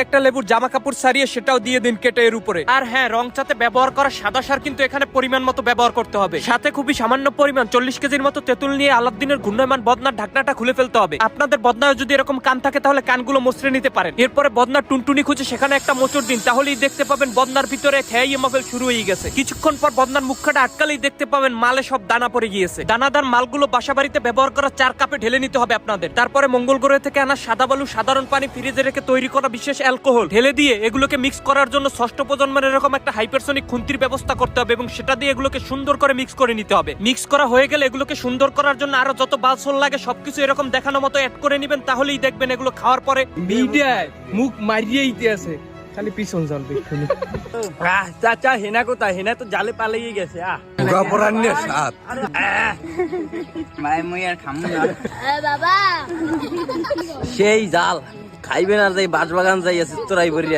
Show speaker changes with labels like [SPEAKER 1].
[SPEAKER 1] একটা লেবুর জামা কাপড় ছাড়িয়ে সেটাও দিয়ে দিন কেটে এর উপরে। আর হ্যাঁ, রং চাতে ব্যবহার করা সাদা সার কিন্তু এখানে পরিমাণ মতো ব্যবহার করতে হবে। সাথে খুবই সামান্য পরিমাণ 40 কেজির মতো তেঁতুল নিয়ে আলাদিনের ঘূর্ণায়মান বদনার ঢাকনাটা খুলে ফেলতে হবে। আপনাদের বদনায় যদি এরকম কান থাকে তাহলে কানগুলো মসৃণ নিতে পারেন। এরপরে বদনার টুনটুনি খুঁজে সেখানে একটা মোচড় দিন, তাহলেই দেখতে পাবেন বদনার ভিতরে খেয়াই মাফেল শুরু হয়ে গেছে। কিছুক্ষণ পর বদনার মুখটা আটকালেই দেখতে পাবেন মালে সব দানা পড়ে গিয়েছে। দানাদার মালগুলো বাসা বাড়িতে ব্যবহার করা 4 কাপে ঢেলে নিতে হবে আপনাদের। তারপরে মঙ্গল গ্রহ থেকে আনা সাদা বালু, সাধারণ পানি, ফ্রিজে রেখে তৈরি করা বিশেষ অ্যালকোহল ঢেলে দিয়ে এগুলোকে মিক্স করার জন্য ষষ্ঠ প্রজন্মের এরকম একটা হাইপারসনিক খুন্তির ব্যবস্থা করতে হবে এবং সেটা দিয়ে এগুলোকে সুন্দর করে মিক্স করে নিতে হবে। মিক্স করা হয়ে গেলে এগুলোকে সুন্দর করার জন্য আরো যত বালসল লাগে সবকিছু এরকম দেখানো মতো অ্যাড করে নেবেন, তাহলেই দেখবেন এগুলো খাওয়ার পরে
[SPEAKER 2] মিডিয়ায় মুখ মারিয়েইতে আছে, খালি পিছন জ্বলবে।
[SPEAKER 1] চাচা হেনা কোথায়? হেনা তো জালে পালিয়ে গেছে।
[SPEAKER 3] বাবা
[SPEAKER 4] সেই জাল খাইবে না, যাই বাঁশ বাগান যাই আছে তোরাই বলি।